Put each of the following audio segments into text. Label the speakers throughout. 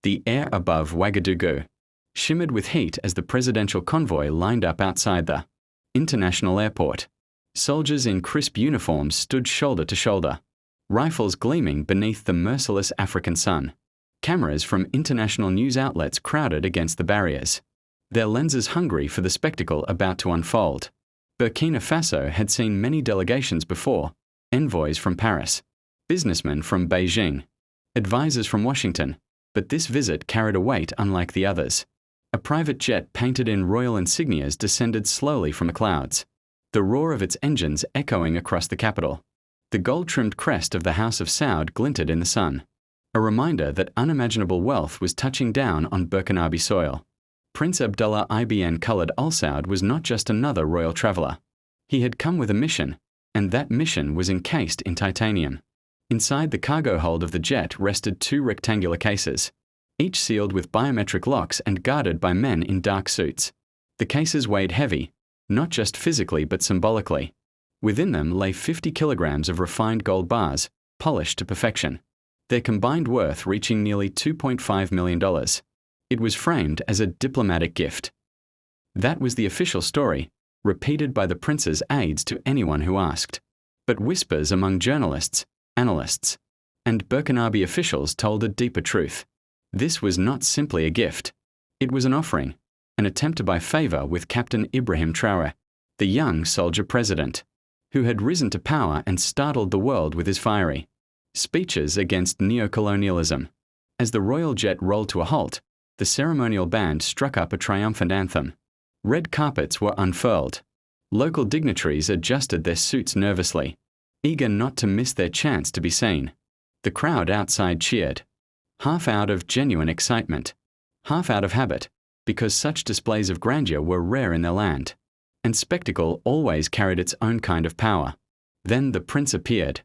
Speaker 1: The air above Ouagadougou shimmered with heat as the presidential convoy lined up outside the international airport. Soldiers in crisp uniforms stood shoulder to shoulder, rifles gleaming beneath the merciless African sun. Cameras from international news outlets crowded against the barriers, their lenses hungry for the spectacle about to unfold. Burkina Faso had seen many delegations before, envoys from Paris, businessmen from Beijing, advisors from Washington, but this visit carried a weight unlike the others. A private jet painted in royal insignias descended slowly from the clouds, the roar of its engines echoing across the capital. The gold-trimmed crest of the House of Saud glinted in the sun, a reminder that unimaginable wealth was touching down on Burkinabe soil. Prince Abdullah ibn Khaled Al Saud was not just another royal traveller. He had come with a mission, and that mission was encased in titanium. Inside the cargo hold of the jet rested 2 rectangular cases, each sealed with biometric locks and guarded by men in dark suits. The cases weighed heavy, not just physically but symbolically. Within them lay 50 kilograms of refined gold bars, polished to perfection, their combined worth reaching nearly $2.5 million. It was framed as a diplomatic gift. That was the official story, repeated by the prince's aides to anyone who asked. But whispers among journalists, analysts, and Burkinabe officials told a deeper truth. This was not simply a gift. It was an offering, an attempt to buy favor with Captain Ibrahim Traoré, the young soldier president, who had risen to power and startled the world with his fiery speeches against neocolonialism. As the royal jet rolled to a halt, the ceremonial band struck up a triumphant anthem. Red carpets were unfurled. Local dignitaries adjusted their suits nervously, eager not to miss their chance to be seen. The crowd outside cheered, half out of genuine excitement, half out of habit, because such displays of grandeur were rare in their land, and spectacle always carried its own kind of power. Then the prince appeared,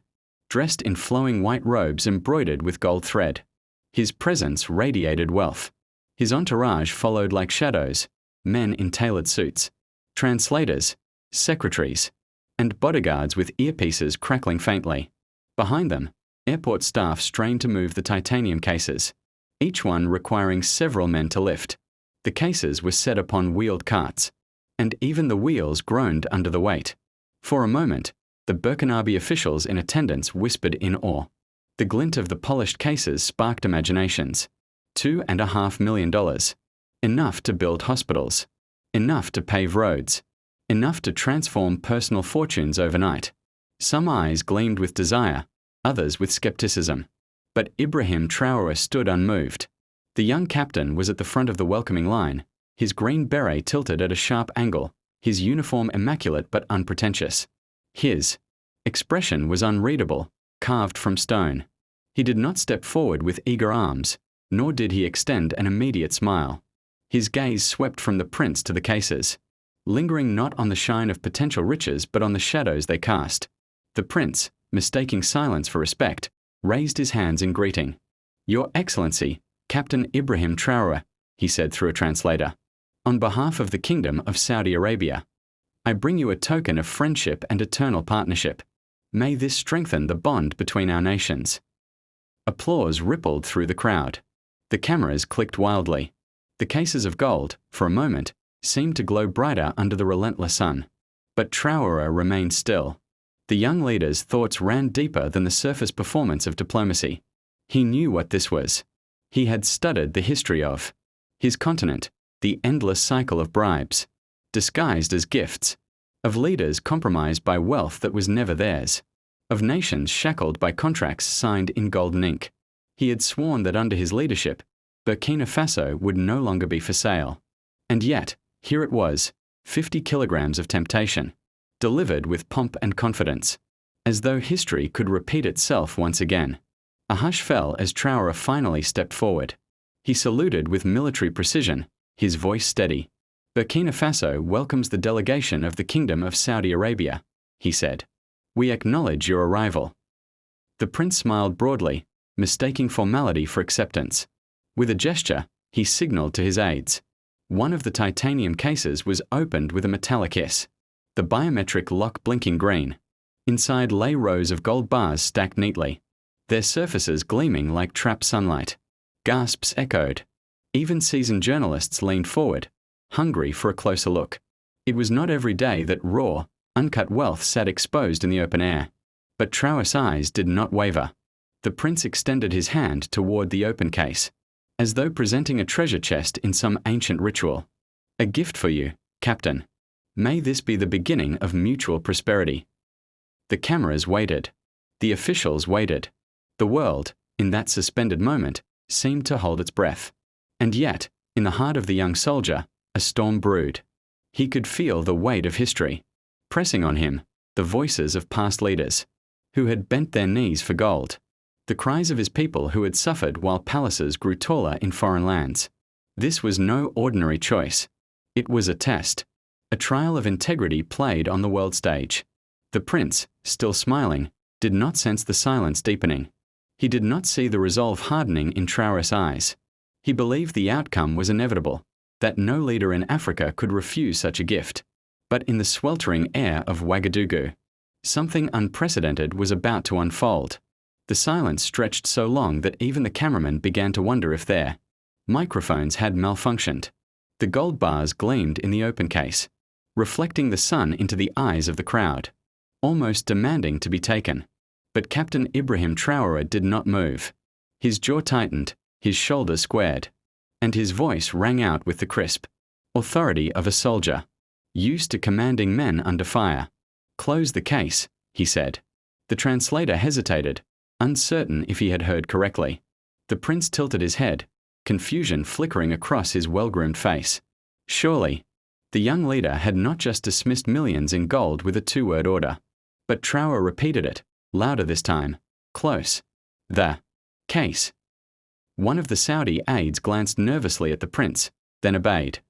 Speaker 1: dressed in flowing white robes embroidered with gold thread. His presence radiated wealth. His entourage followed like shadows, men in tailored suits, translators, secretaries, and bodyguards with earpieces crackling faintly. Behind them, airport staff strained to move the titanium cases, each one requiring several men to lift. The cases were set upon wheeled carts, and even the wheels groaned under the weight. For a moment, the Burkinabe officials in attendance whispered in awe. The glint of the polished cases sparked imaginations. $2.5 million. Enough to build hospitals. Enough to pave roads. Enough to transform personal fortunes overnight. Some eyes gleamed with desire, others with skepticism. But Ibrahim Traoré stood unmoved. The young captain was at the front of the welcoming line, his green beret tilted at a sharp angle, his uniform immaculate but unpretentious. His expression was unreadable, carved from stone. He did not step forward with eager arms, nor did he extend an immediate smile. His gaze swept from the prince to the cases, lingering not on the shine of potential riches but on the shadows they cast. The prince, mistaking silence for respect, raised his hands in greeting. "Your Excellency, Captain Ibrahim Traoré," he said through a translator, "on behalf of the Kingdom of Saudi Arabia, I bring you a token of friendship and eternal partnership. May this strengthen the bond between our nations." Applause rippled through the crowd. The cameras clicked wildly. The cases of gold, for a moment, seemed to glow brighter under the relentless sun. But Traoré remained still. The young leader's thoughts ran deeper than the surface performance of diplomacy. He knew what this was. He had studied the history of his continent, the endless cycle of bribes, disguised as gifts, of leaders compromised by wealth that was never theirs, of nations shackled by contracts signed in golden ink. He had sworn that under his leadership, Burkina Faso would no longer be for sale. And yet, here it was, 50 kilograms of temptation, delivered with pomp and confidence, as though history could repeat itself once again. A hush fell as Traoré finally stepped forward. He saluted with military precision, his voice steady. "Burkina Faso welcomes the delegation of the Kingdom of Saudi Arabia," he said. "We acknowledge your arrival." The prince smiled broadly, mistaking formality for acceptance. With a gesture, he signaled to his aides. One of the titanium cases was opened with a metallic hiss, the biometric lock blinking green. Inside lay rows of gold bars stacked neatly, their surfaces gleaming like trapped sunlight. Gasps echoed. Even seasoned journalists leaned forward, hungry for a closer look. It was not every day that raw, uncut wealth sat exposed in the open air. But Traoré's eyes did not waver. The prince extended his hand toward the open case, as though presenting a treasure chest in some ancient ritual. A gift for you, Captain. May this be the beginning of mutual prosperity. The cameras waited. The officials waited. The world, in that suspended moment, seemed to hold its breath. And yet, in the heart of the young soldier, a storm brewed. He could feel the weight of history, pressing on him, the voices of past leaders, who had bent their knees for gold, the cries of his people who had suffered while palaces grew taller in foreign lands. This was no ordinary choice. It was a test, a trial of integrity played on the world stage. The prince, still smiling, did not sense the silence deepening. He did not see the resolve hardening in Traoré's eyes. He believed the outcome was inevitable, that no leader in Africa could refuse such a gift. But in the sweltering air of Ouagadougou, something unprecedented was about to unfold. The silence stretched so long that even the cameramen began to wonder if their microphones had malfunctioned. The gold bars gleamed in the open case, reflecting the sun into the eyes of the crowd, almost demanding to be taken. But Captain Ibrahim Traoré did not move. His jaw tightened, his shoulders squared, and his voice rang out with the crisp authority of a soldier, used to commanding men under fire. "Close the case," he said. The translator hesitated, uncertain if he had heard correctly. The prince tilted his head, confusion flickering across his well-groomed face. Surely, the young leader had not just dismissed millions in gold with a two-word order. But Traoré repeated it, louder this time. "Close. The case." One of the Saudi aides glanced nervously at the prince, then obeyed.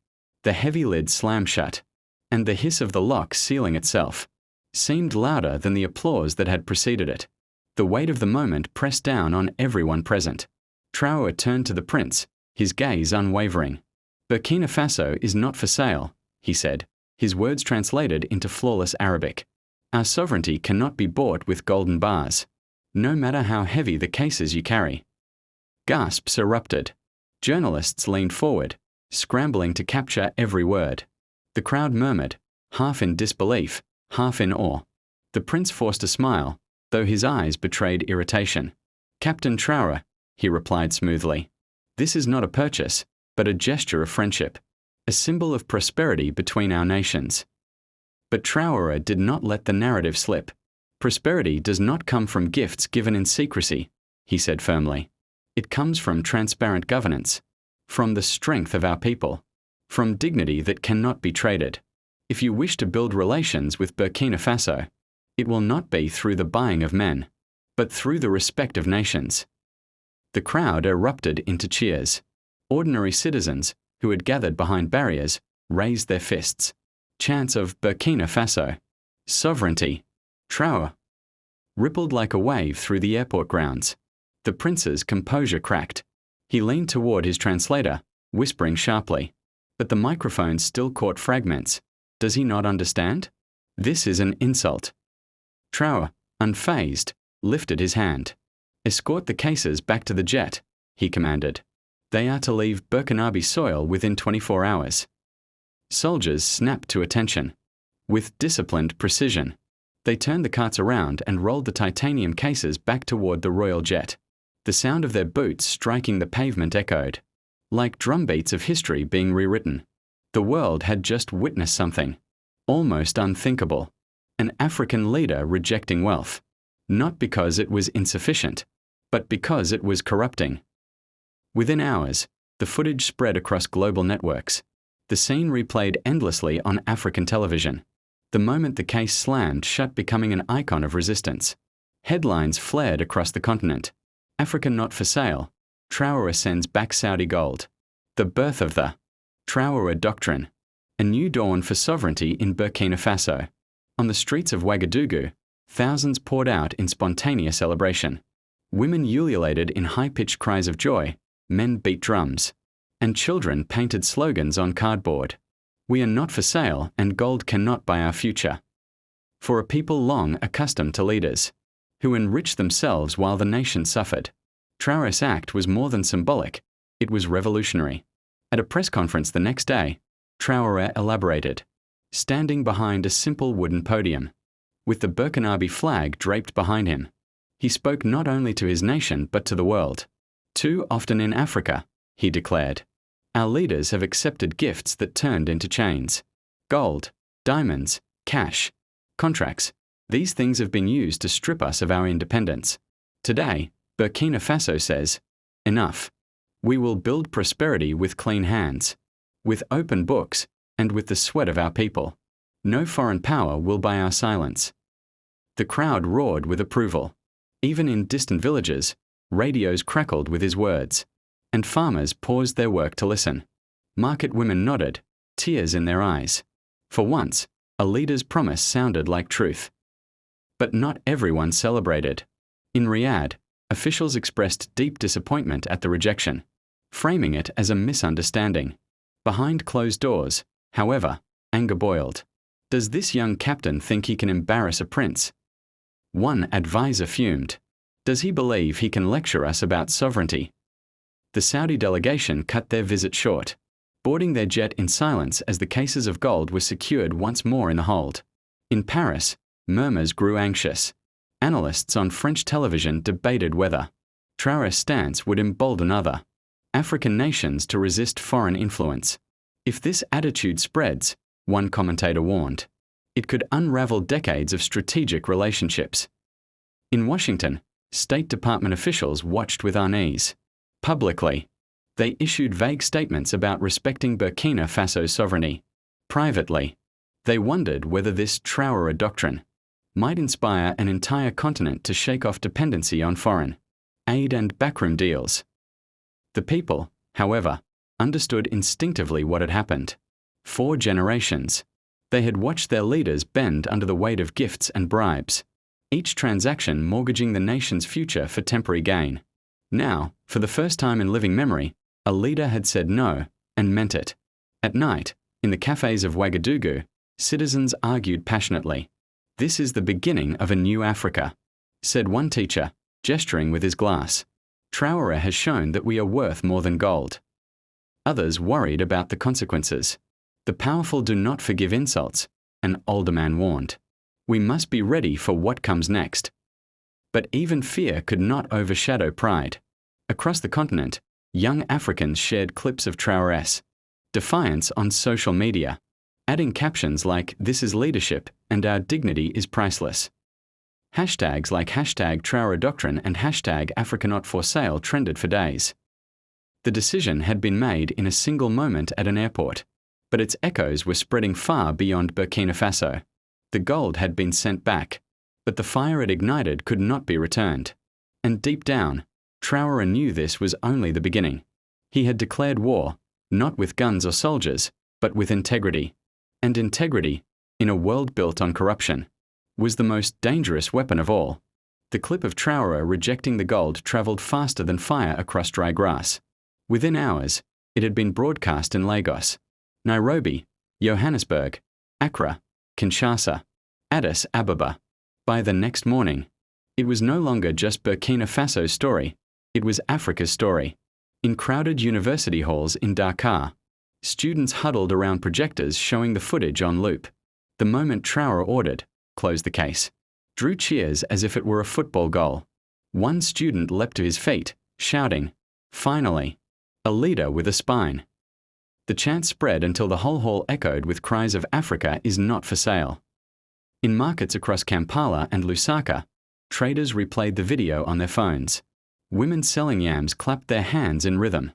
Speaker 1: The heavy lid slammed shut, and the hiss of the lock sealing itself seemed louder than the applause that had preceded it. The weight of the moment pressed down on everyone present. Traoré turned to the prince, his gaze unwavering. "Burkina Faso is not for sale," he said, his words translated into flawless Arabic. "Our sovereignty cannot be bought with golden bars, no matter how heavy the cases you carry." Gasps erupted. Journalists leaned forward, scrambling to capture every word. The crowd murmured, half in disbelief, half in awe. The prince forced a smile, though his eyes betrayed irritation. "Captain Traoré," he replied smoothly, "this is not a purchase, but a gesture of friendship, a symbol of prosperity between our nations." But Traoré did not let the narrative slip. "Prosperity does not come from gifts given in secrecy," he said firmly. "It comes from transparent governance, from the strength of our people, from dignity that cannot be traded. If you wish to build relations with Burkina Faso, it will not be through the buying of men, but through the respect of nations." The crowd erupted into cheers. Ordinary citizens, who had gathered behind barriers, raised their fists. Chants of "Burkina Faso," "Sovereignty," "Traoré," rippled like a wave through the airport grounds. The prince's composure cracked. He leaned toward his translator, whispering sharply. But the microphone still caught fragments. Does he not understand? This is an insult. Traoré, unfazed, lifted his hand. "Escort the cases back to the jet," he commanded. "They are to leave Burkinabe soil within 24 hours. Soldiers snapped to attention. With disciplined precision, they turned the carts around and rolled the titanium cases back toward the royal jet. The sound of their boots striking the pavement echoed, like drumbeats of history being rewritten. The world had just witnessed something almost unthinkable. An African leader rejecting wealth, not because it was insufficient, but because it was corrupting. Within hours, the footage spread across global networks. The scene replayed endlessly on African television. The moment the case slammed shut, becoming an icon of resistance. Headlines flared across the continent. "Africa not for sale. Traoré sends back Saudi gold." The birth of the Traoré Doctrine. A new dawn for sovereignty in Burkina Faso. On the streets of Ouagadougou, thousands poured out in spontaneous celebration. Women ululated in high-pitched cries of joy, men beat drums, and children painted slogans on cardboard. "We are not for sale, and gold cannot buy our future." For a people long accustomed to leaders who enriched themselves while the nation suffered, Traoré's act was more than symbolic, it was revolutionary. At a press conference the next day, Traoré elaborated, standing behind a simple wooden podium, with the Burkinabe flag draped behind him. He spoke not only to his nation but to the world. Too often in Africa, he declared, our leaders have accepted gifts that turned into chains. Gold, diamonds, cash, contracts, these things have been used to strip us of our independence. Today, Burkina Faso says, enough. We will build prosperity with clean hands, with open books, and with the sweat of our people. No foreign power will buy our silence. The crowd roared with approval. Even in distant villages, radios crackled with his words, and farmers paused their work to listen. Market women nodded, tears in their eyes. For once, a leader's promise sounded like truth. But not everyone celebrated. In Riyadh, officials expressed deep disappointment at the rejection, framing it as a misunderstanding. Behind closed doors, however, anger boiled. Does this young captain think he can embarrass a prince? One advisor fumed. Does he believe he can lecture us about sovereignty? The Saudi delegation cut their visit short, boarding their jet in silence as the cases of gold were secured once more in the hold. In Paris, murmurs grew anxious. Analysts on French television debated whether Traoré's stance would embolden other African nations to resist foreign influence. If this attitude spreads, one commentator warned, it could unravel decades of strategic relationships. In Washington, State Department officials watched with unease. Publicly, they issued vague statements about respecting Burkina Faso's sovereignty. Privately, they wondered whether this Traoré Doctrine might inspire an entire continent to shake off dependency on foreign aid and backroom deals. The people, however, understood instinctively what had happened. 4 generations. They had watched their leaders bend under the weight of gifts and bribes, each transaction mortgaging the nation's future for temporary gain. Now, for the first time in living memory, a leader had said no, and meant it. At night, in the cafes of Ouagadougou, citizens argued passionately. This is the beginning of a new Africa, said one teacher, gesturing with his glass. Traoré has shown that we are worth more than gold. Others worried about the consequences. The powerful do not forgive insults, an older man warned. We must be ready for what comes next. But even fear could not overshadow pride. Across the continent, young Africans shared clips of Traoré's defiance on social media, adding captions like "This is leadership" and "Our dignity is priceless." Hashtags like #Traoré Doctrine and #Africa Not For Sale trended for days. The decision had been made in a single moment at an airport, but its echoes were spreading far beyond Burkina Faso. The gold had been sent back, but the fire it ignited could not be returned. And deep down, Traoré knew this was only the beginning. He had declared war, not with guns or soldiers, but with integrity. And integrity, in a world built on corruption, was the most dangerous weapon of all. The clip of Traoré rejecting the gold travelled faster than fire across dry grass. Within hours, it had been broadcast in Lagos, Nairobi, Johannesburg, Accra, Kinshasa, Addis Ababa. By the next morning, it was no longer just Burkina Faso's story, it was Africa's story. In crowded university halls in Dakar, students huddled around projectors showing the footage on loop. The moment Traoré ordered, "Close the case," drew cheers as if it were a football goal. One student leapt to his feet, shouting, "Finally, a leader with a spine." The chant spread until the whole hall echoed with cries of "Africa is not for sale." In markets across Kampala and Lusaka, traders replayed the video on their phones. Women selling yams clapped their hands in rhythm.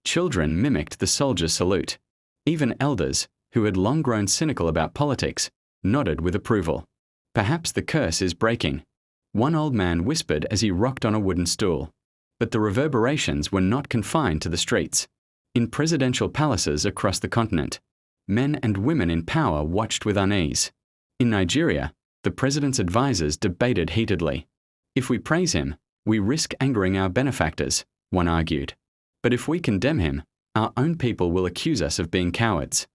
Speaker 1: Children mimicked the soldier's salute. Even elders, who had long grown cynical about politics, nodded with approval. Perhaps the curse is breaking, one old man whispered as he rocked on a wooden stool. But the reverberations were not confined to the streets. In presidential palaces across the continent, men and women in power watched with unease. In Nigeria, the president's advisors debated heatedly. If we praise him, we risk angering our benefactors, one argued. But if we condemn him, our own people will accuse us of being cowards.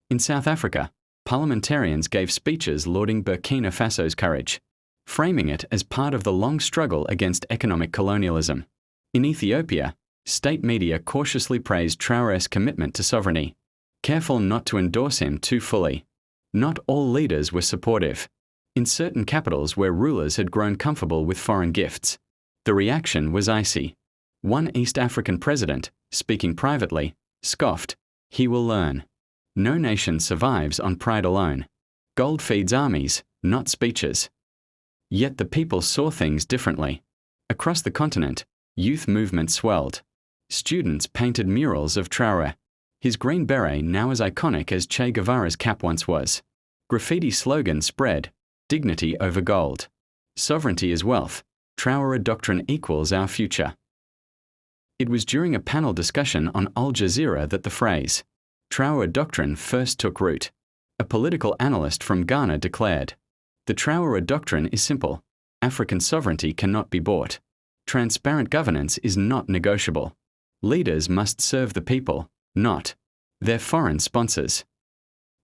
Speaker 1: In South Africa, parliamentarians gave speeches lauding Burkina Faso's courage, framing it as part of the long struggle against economic colonialism. In Ethiopia, state media cautiously praised Traoré's commitment to sovereignty, careful not to endorse him too fully. Not all leaders were supportive. In certain capitals where rulers had grown comfortable with foreign gifts, the reaction was icy. One East African president, speaking privately, scoffed, "He will learn. No nation survives on pride alone. Gold feeds armies, not speeches." Yet the people saw things differently. Across the continent, youth movements swelled. Students painted murals of Traoré, his green beret now as iconic as Che Guevara's cap once was. Graffiti slogans spread, "Dignity over gold. Sovereignty is wealth. Traoré Doctrine equals our future." It was during a panel discussion on Al Jazeera that the phrase, Traoré Doctrine, first took root. A political analyst from Ghana declared, "The Traoré Doctrine is simple. African sovereignty cannot be bought. Transparent governance is not negotiable. Leaders must serve the people, not their foreign sponsors."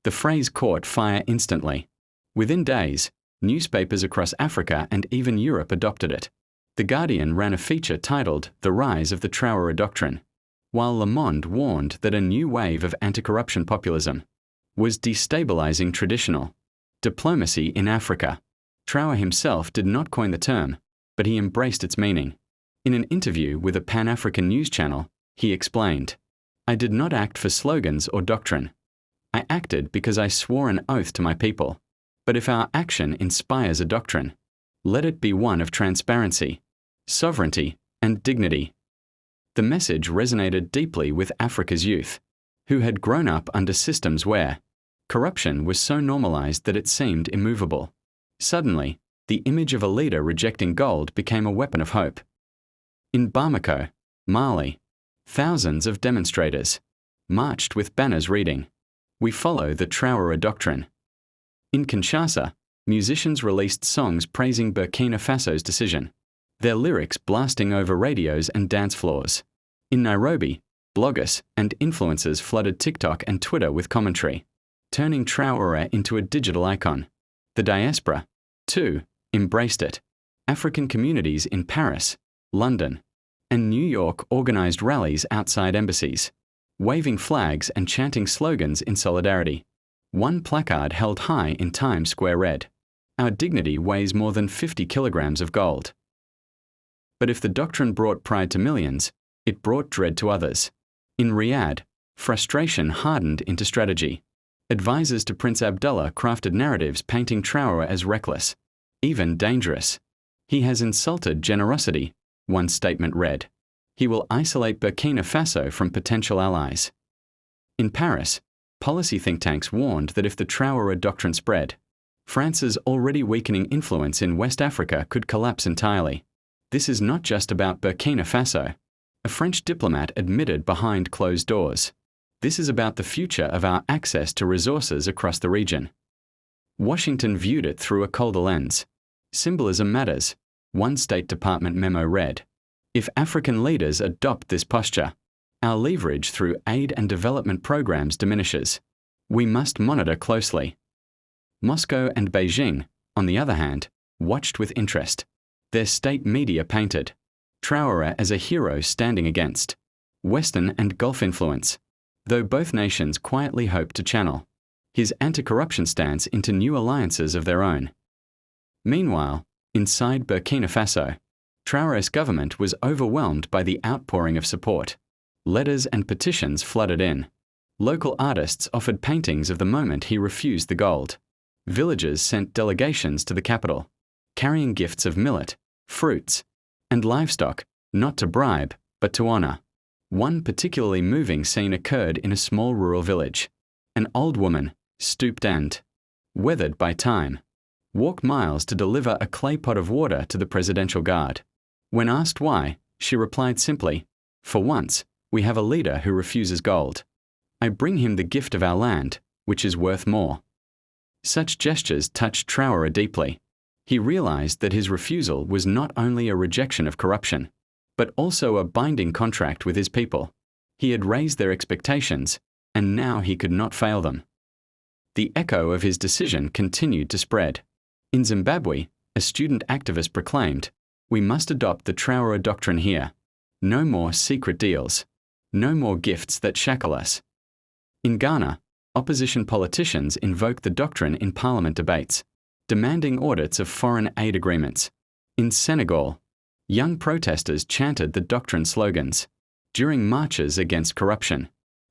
Speaker 1: The phrase caught fire instantly. Within days, newspapers across Africa and even Europe adopted it. The Guardian ran a feature titled "The Rise of the Traoré Doctrine," while Le Monde warned that a new wave of anti-corruption populism was destabilizing traditional diplomacy in Africa. Traoré himself did not coin the term, but he embraced its meaning. In an interview with a Pan-African news channel, he explained, "I did not act for slogans or doctrine. I acted because I swore an oath to my people. But if our action inspires a doctrine, let it be one of transparency, sovereignty, and dignity." The message resonated deeply with Africa's youth, who had grown up under systems where corruption was so normalized that it seemed immovable. Suddenly, the image of a leader rejecting gold became a weapon of hope. In Bamako, Mali, thousands of demonstrators marched with banners reading, "We follow the Traoré Doctrine." In Kinshasa, musicians released songs praising Burkina Faso's decision, their lyrics blasting over radios and dance floors. In Nairobi, bloggers and influencers flooded TikTok and Twitter with commentary, turning Traoré into a digital icon. The diaspora, too, embraced it. African communities in Paris, London, and New York organized rallies outside embassies, waving flags and chanting slogans in solidarity. One placard held high in Times Square read, "Our dignity weighs more than 50 kilograms of gold." But if the doctrine brought pride to millions, it brought dread to others. In Riyadh, frustration hardened into strategy. Advisors to Prince Abdullah crafted narratives painting Traoré as reckless, even dangerous. "He has insulted generosity," one statement read. "He will isolate Burkina Faso from potential allies." In Paris, policy think tanks warned that if the Traoré doctrine spread, France's already weakening influence in West Africa could collapse entirely. "This is not just about Burkina Faso," a French diplomat admitted behind closed doors. "This is about the future of our access to resources across the region." Washington viewed it through a colder lens. "Symbolism matters," one State Department memo read. "If African leaders adopt this posture, our leverage through aid and development programs diminishes. We must monitor closely." Moscow and Beijing, on the other hand, watched with interest. Their state media painted Traoré as a hero standing against Western and Gulf influence, though both nations quietly hoped to channel his anti-corruption stance into new alliances of their own. Meanwhile, inside Burkina Faso, Traoré's government was overwhelmed by the outpouring of support. Letters and petitions flooded in. Local artists offered paintings of the moment he refused the gold. Villagers sent delegations to the capital, carrying gifts of millet, fruits, and livestock, not to bribe, but to honor. One particularly moving scene occurred in a small rural village. An old woman, stooped and weathered by time, walked miles to deliver a clay pot of water to the presidential guard. When asked why, she replied simply, "For once, we have a leader who refuses gold. I bring him the gift of our land, which is worth more." Such gestures touched Traoré deeply. He realized that his refusal was not only a rejection of corruption, but also a binding contract with his people. He had raised their expectations, and now he could not fail them. The echo of his decision continued to spread. In Zimbabwe, a student activist proclaimed, "We must adopt the Traoré Doctrine here. No more secret deals. No more gifts that shackle us. In Ghana, opposition politicians invoked the doctrine in parliament debates, demanding audits of foreign aid agreements. In Senegal, young protesters chanted the doctrine slogans during marches against corruption.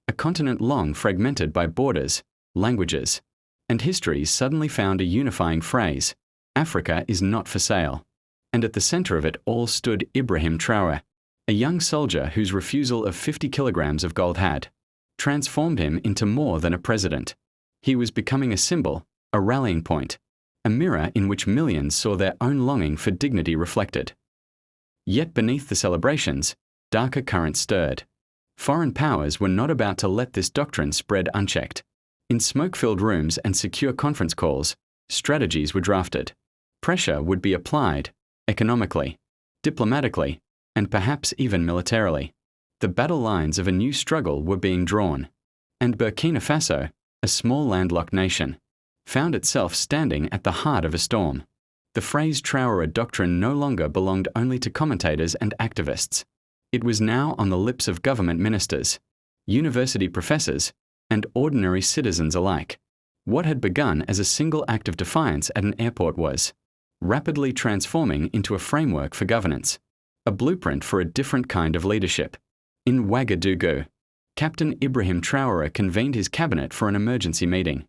Speaker 1: A continent long fragmented by borders, languages, and histories suddenly found a unifying phrase: Africa is not for sale. And at the center of it all stood Ibrahim Traoré, a young soldier whose refusal of 50 kilograms of gold had transformed him into more than a president. He was becoming a symbol, a rallying point, a mirror in which millions saw their own longing for dignity reflected. Yet beneath the celebrations, darker currents stirred. Foreign powers were not about to let this doctrine spread unchecked. In smoke-filled rooms and secure conference calls, strategies were drafted. Pressure would be applied, economically, diplomatically, and perhaps even militarily. The battle lines of a new struggle were being drawn, and Burkina Faso, a small landlocked nation, found itself standing at the heart of a storm. The phrase Traoré Doctrine no longer belonged only to commentators and activists. It was now on the lips of government ministers, university professors, and ordinary citizens alike. What had begun as a single act of defiance at an airport was rapidly transforming into a framework for governance, a blueprint for a different kind of leadership. In Ouagadougou, Captain Ibrahim Traoré convened his cabinet for an emergency meeting.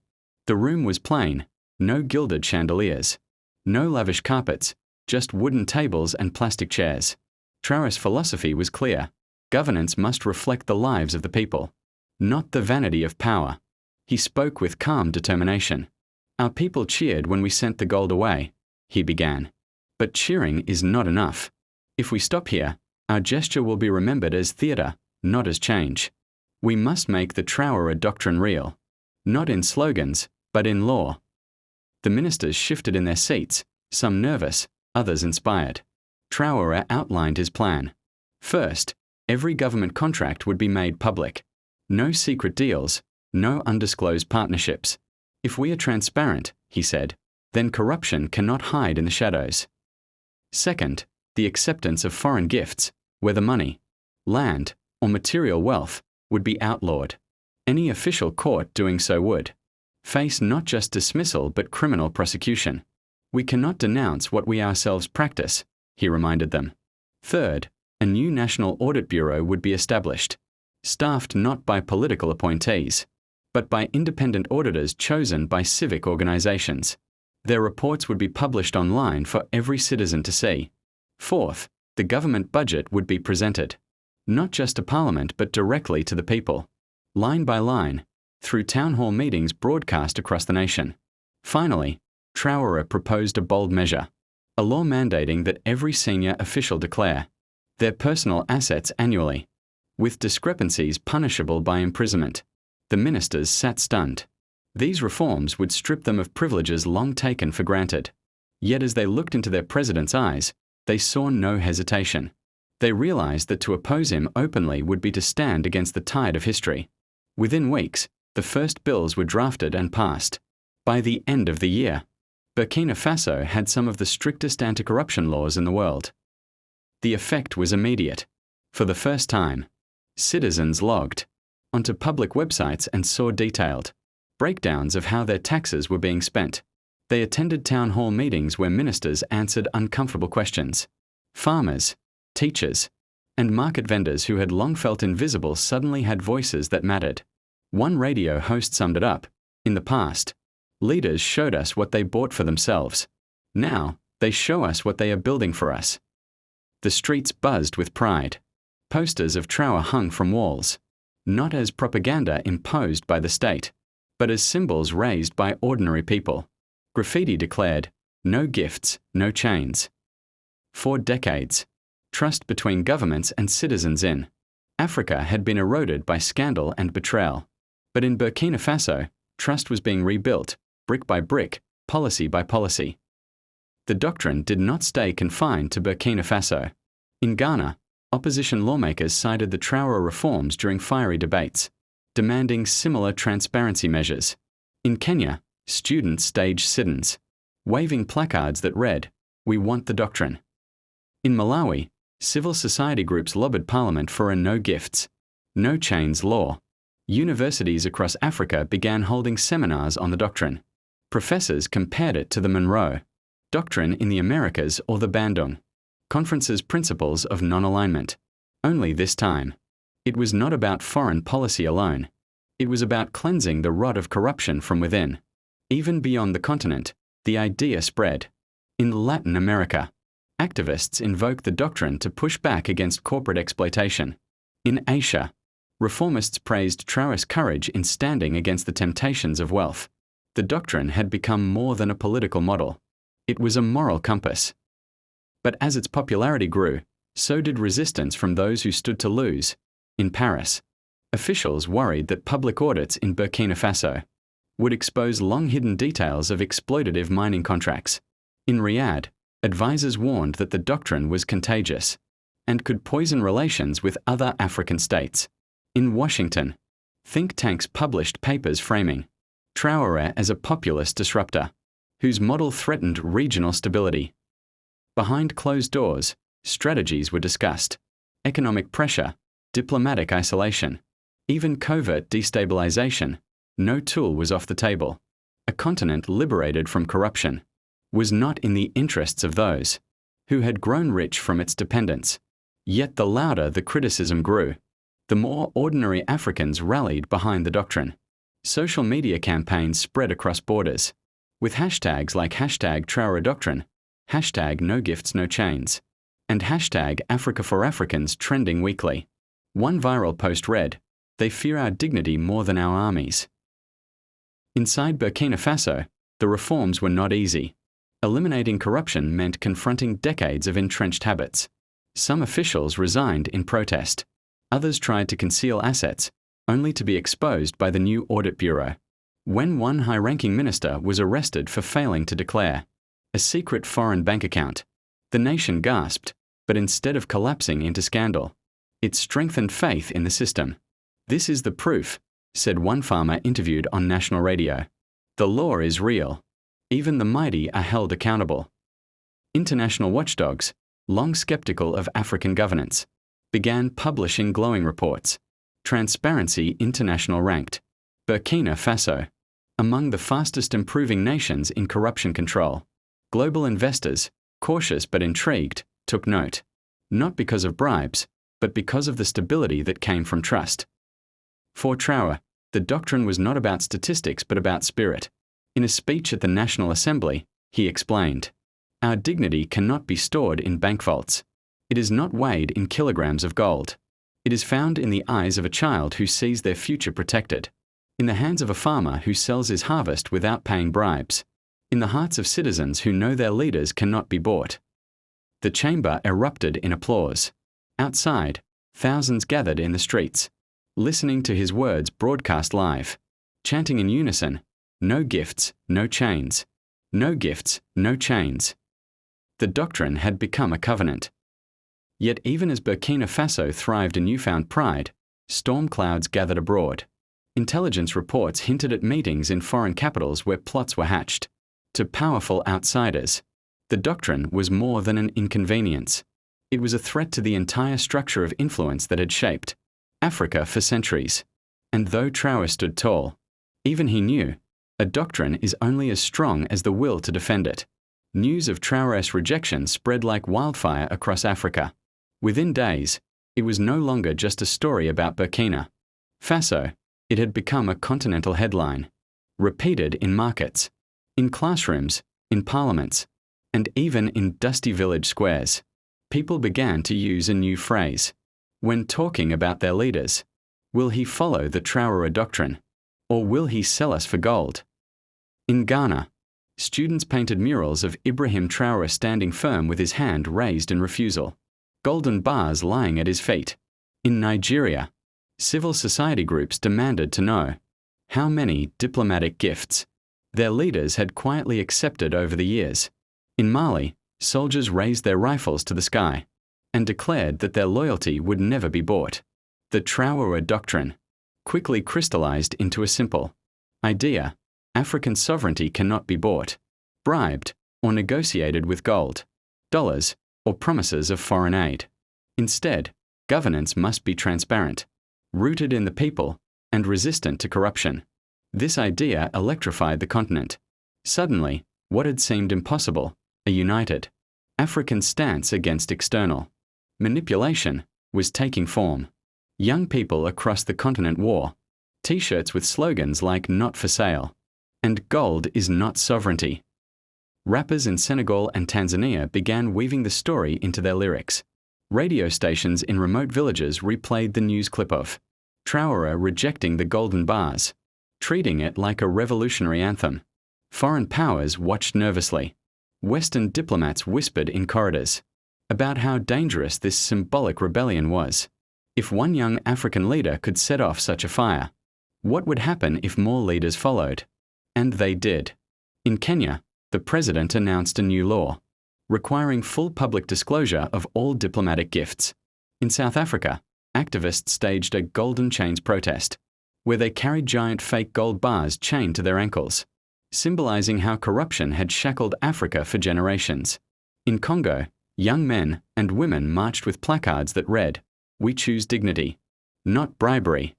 Speaker 1: The room was plain, no gilded chandeliers, no lavish carpets, just wooden tables and plastic chairs. Traoré's philosophy was clear: governance must reflect the lives of the people, not the vanity of power. He spoke with calm determination. Our people cheered when we sent the gold away, he began. But cheering is not enough. If we stop here, our gesture will be remembered as theatre, not as change. We must make the Traoré Doctrine real, not in slogans, but in law. The ministers shifted in their seats, some nervous, others inspired. Traoré outlined his plan. First, every government contract would be made public. No secret deals, no undisclosed partnerships. If we are transparent, he said, then corruption cannot hide in the shadows. Second, the acceptance of foreign gifts, whether money, land, or material wealth, would be outlawed. Any official court doing so would face not just dismissal but criminal prosecution. We cannot denounce what we ourselves practice, he reminded them. Third, a new National Audit Bureau would be established, staffed not by political appointees, but by independent auditors chosen by civic organizations. Their reports would be published online for every citizen to see. Fourth, the government budget would be presented, not just to Parliament but directly to the people, line by line, through town hall meetings broadcast across the nation. Finally, Traoré proposed a bold measure, a law mandating that every senior official declare their personal assets annually, with discrepancies punishable by imprisonment. The ministers sat stunned. These reforms would strip them of privileges long taken for granted. Yet as they looked into their president's eyes, they saw no hesitation. They realized that to oppose him openly would be to stand against the tide of history. Within weeks, the first bills were drafted and passed. By the end of the year, Burkina Faso had some of the strictest anti-corruption laws in the world. The effect was immediate. For the first time, citizens logged onto public websites and saw detailed breakdowns of how their taxes were being spent. They attended town hall meetings where ministers answered uncomfortable questions. Farmers, teachers, and market vendors who had long felt invisible suddenly had voices that mattered. One radio host summed it up: in the past, leaders showed us what they bought for themselves. Now, they show us what they are building for us. The streets buzzed with pride. Posters of Traoré hung from walls, not as propaganda imposed by the state, but as symbols raised by ordinary people. Graffiti declared, "No gifts, no chains." For decades, trust between governments and citizens in Africa had been eroded by scandal and betrayal. But in Burkina Faso, trust was being rebuilt, brick by brick, policy by policy. The doctrine did not stay confined to Burkina Faso. In Ghana, opposition lawmakers cited the Traoré reforms during fiery debates, demanding similar transparency measures. In Kenya, students staged sit-ins, waving placards that read, "We want the doctrine." In Malawi, Civil society groups lobbied Parliament for a no gifts, no chains law. Universities across Africa began holding seminars on the doctrine. Professors compared it to the Monroe Doctrine in the Americas or the Bandung Conference's principles of non-alignment. Only this time, it was not about foreign policy alone. It was about cleansing the rot of corruption from within. Even beyond the continent, the idea spread. In Latin America, activists invoked the doctrine to push back against corporate exploitation. In Asia, reformists praised Traoré's courage in standing against the temptations of wealth. The doctrine had become more than a political model. It was a moral compass. But as its popularity grew, so did resistance from those who stood to lose. In Paris, officials worried that public audits in Burkina Faso would expose long-hidden details of exploitative mining contracts. In Riyadh, advisors warned that the doctrine was contagious and could poison relations with other African states. In Washington, think tanks published papers framing Traoré as a populist disruptor, whose model threatened regional stability. Behind closed doors, strategies were discussed: economic pressure, diplomatic isolation, even covert destabilization. No tool was off the table. A continent liberated from corruption was not in the interests of those who had grown rich from its dependence. Yet the louder the criticism grew, the more ordinary Africans rallied behind the doctrine. Social media campaigns spread across borders, with hashtags like #Traoré Doctrine, #No Gifts No Chains, and #Africa for Africans trending weekly. One viral post read, "They fear our dignity more than our armies." Inside Burkina Faso, the reforms were not easy. Eliminating corruption meant confronting decades of entrenched habits. Some officials resigned in protest. Others tried to conceal assets, only to be exposed by the new audit bureau. When one high-ranking minister was arrested for failing to declare a secret foreign bank account, the nation gasped, but instead of collapsing into scandal, it strengthened faith in the system. "This is the proof," said one farmer interviewed on national radio. "The law is real. Even the mighty are held accountable." International watchdogs, long skeptical of African governance, began publishing glowing reports. Transparency International ranked Burkina Faso among the fastest improving nations in corruption control. Global investors, cautious but intrigued, took note, not because of bribes, but because of the stability that came from trust. For Traoré, the doctrine was not about statistics but about spirit. In a speech at the National Assembly, he explained, "Our dignity cannot be stored in bank vaults. It is not weighed in kilograms of gold. It is found in the eyes of a child who sees their future protected, in the hands of a farmer who sells his harvest without paying bribes, in the hearts of citizens who know their leaders cannot be bought." The chamber erupted in applause. Outside, thousands gathered in the streets, listening to his words broadcast live, chanting in unison, "No gifts, no chains. No gifts, no chains." The doctrine had become a covenant. Yet even as Burkina Faso thrived in newfound pride, storm clouds gathered abroad. Intelligence reports hinted at meetings in foreign capitals where plots were hatched. To powerful outsiders, the doctrine was more than an inconvenience. It was a threat to the entire structure of influence that had shaped Africa for centuries. And though Traoré stood tall, even he knew, a doctrine is only as strong as the will to defend it. News of Traoré's rejection spread like wildfire across Africa. Within days, it was no longer just a story about Burkina Faso. It had become a continental headline, repeated in markets, in classrooms, in parliaments, and even in dusty village squares. People began to use a new phrase when talking about their leaders. Will he follow the Traoré Doctrine, or will he sell us for gold? In Ghana, students painted murals of Ibrahim Traoré standing firm with his hand raised in refusal, golden bars lying at his feet. In Nigeria, civil society groups demanded to know how many diplomatic gifts their leaders had quietly accepted over the years. In Mali, soldiers raised their rifles to the sky and declared that their loyalty would never be bought. The Traoré Doctrine quickly crystallized into a simple idea: African sovereignty cannot be bought, bribed, or negotiated with gold, dollars, or promises of foreign aid. Instead, governance must be transparent, rooted in the people, and resistant to corruption. This idea electrified the continent. Suddenly, what had seemed impossible, a united African stance against external manipulation, was taking form. Young people across the continent wore T-shirts with slogans like "Not for sale" and "Gold is not sovereignty." Rappers in Senegal and Tanzania began weaving the story into their lyrics. Radio stations in remote villages replayed the news clip of Traoré rejecting the golden bars, treating it like a revolutionary anthem. Foreign powers watched nervously. Western diplomats whispered in corridors about how dangerous this symbolic rebellion was. If one young African leader could set off such a fire, what would happen if more leaders followed? And they did. In Kenya, the president announced a new law, requiring full public disclosure of all diplomatic gifts. In South Africa, activists staged a golden chains protest, where they carried giant fake gold bars chained to their ankles, symbolizing how corruption had shackled Africa for generations. In Congo, young men and women marched with placards that read, "We choose dignity, not bribery."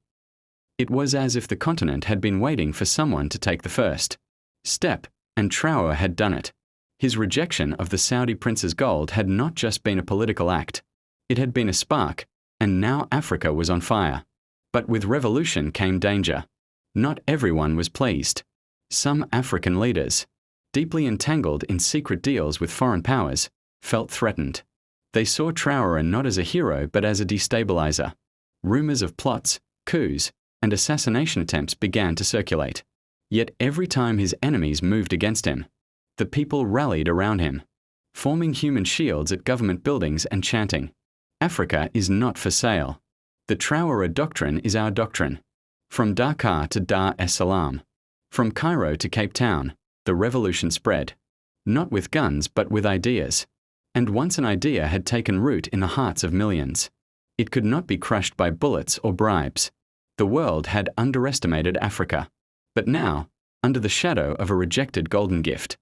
Speaker 1: It was as if the continent had been waiting for someone to take the first step, and Traoré had done it. His rejection of the Saudi prince's gold had not just been a political act. It had been a spark, and now Africa was on fire. But with revolution came danger. Not everyone was pleased. Some African leaders, deeply entangled in secret deals with foreign powers, felt threatened. They saw Traoré not as a hero but as a destabilizer. Rumors of plots, coups, and assassination attempts began to circulate. Yet every time his enemies moved against him, the people rallied around him, forming human shields at government buildings and chanting, "Africa is not for sale. The Traoré Doctrine is our doctrine." From Dakar to Dar es Salaam, from Cairo to Cape Town, the revolution spread, not with guns but with ideas. And once an idea had taken root in the hearts of millions, it could not be crushed by bullets or bribes. The world had underestimated Africa. But now, under the shadow of a rejected golden gift,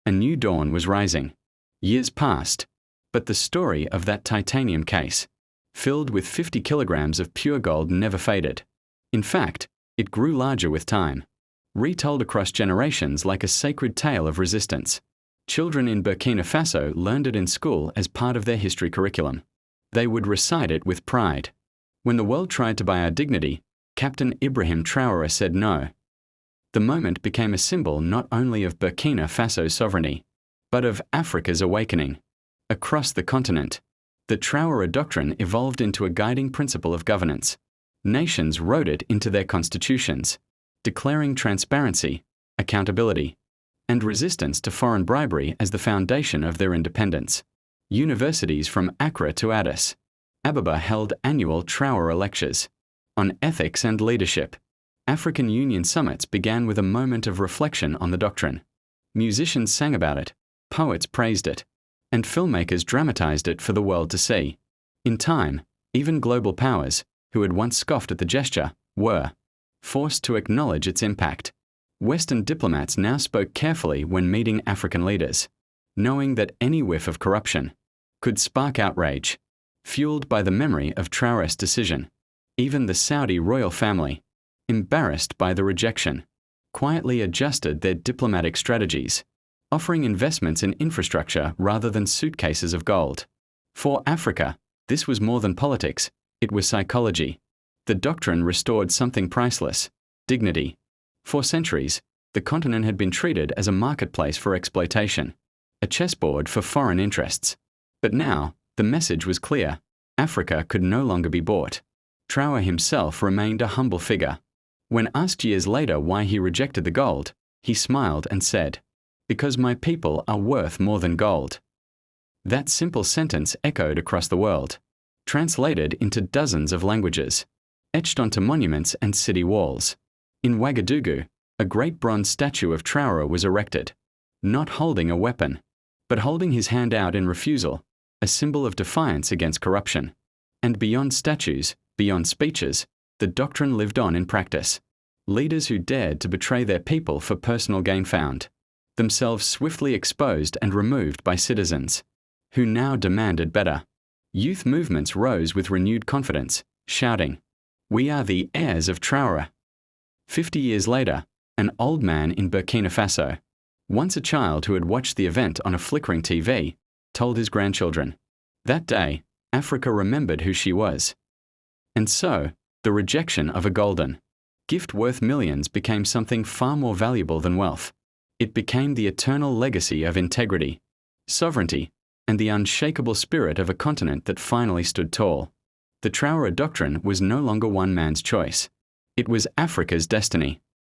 Speaker 1: a new dawn was rising. Years passed, but the story of that titanium case, filled with 50 kilograms of pure gold, never faded. In fact, it grew larger with time, retold across generations like a sacred tale of resistance. Children in Burkina Faso learned it in school as part of their history curriculum. They would recite it with pride. When the world tried to buy our dignity, Captain Ibrahim Traoré said no. The moment became a symbol not only of Burkina Faso's sovereignty, but of Africa's awakening. Across the continent, the Traoré Doctrine evolved into a guiding principle of governance. Nations wrote it into their constitutions, declaring transparency, accountability, and resistance to foreign bribery as the foundation of their independence. Universities from Accra to Addis Ababa held annual Traoré lectures on ethics and leadership. African Union summits began with a moment of reflection on the doctrine. Musicians sang about it, poets praised it, and filmmakers dramatized it for the world to see. In time, even global powers, who had once scoffed at the gesture, were forced to acknowledge its impact. Western diplomats now spoke carefully when meeting African leaders, knowing that any whiff of corruption could spark outrage, fueled by the memory of Traoré's decision. Even the Saudi royal family, embarrassed by the rejection, quietly adjusted their diplomatic strategies, offering investments in infrastructure rather than suitcases of gold. For Africa, this was more than politics, it was psychology. The doctrine restored something priceless: dignity. For centuries, the continent had been treated as a marketplace for exploitation, a chessboard for foreign interests. But now, the message was clear: Africa could no longer be bought. Traoré himself remained a humble figure. When asked years later why he rejected the gold, he smiled and said, "Because my people are worth more than gold." That simple sentence echoed across the world, translated into dozens of languages, etched onto monuments and city walls. In Ouagadougou, a great bronze statue of Traoré was erected, not holding a weapon, but holding his hand out in refusal, a symbol of defiance against corruption. And beyond statues, beyond speeches, the doctrine lived on in practice. Leaders who dared to betray their people for personal gain found themselves swiftly exposed and removed by citizens, who now demanded better. Youth movements rose with renewed confidence, shouting, "We are the heirs of Traoré." 50 years later, an old man in Burkina Faso, once a child who had watched the event on a flickering TV, told his grandchildren, "That day, Africa remembered who she was." And so, the rejection of a golden gift worth millions became something far more valuable than wealth. It became the eternal legacy of integrity, sovereignty, and the unshakable spirit of a continent that finally stood tall. The Traoré Doctrine was no longer one man's choice. It was Africa's destiny.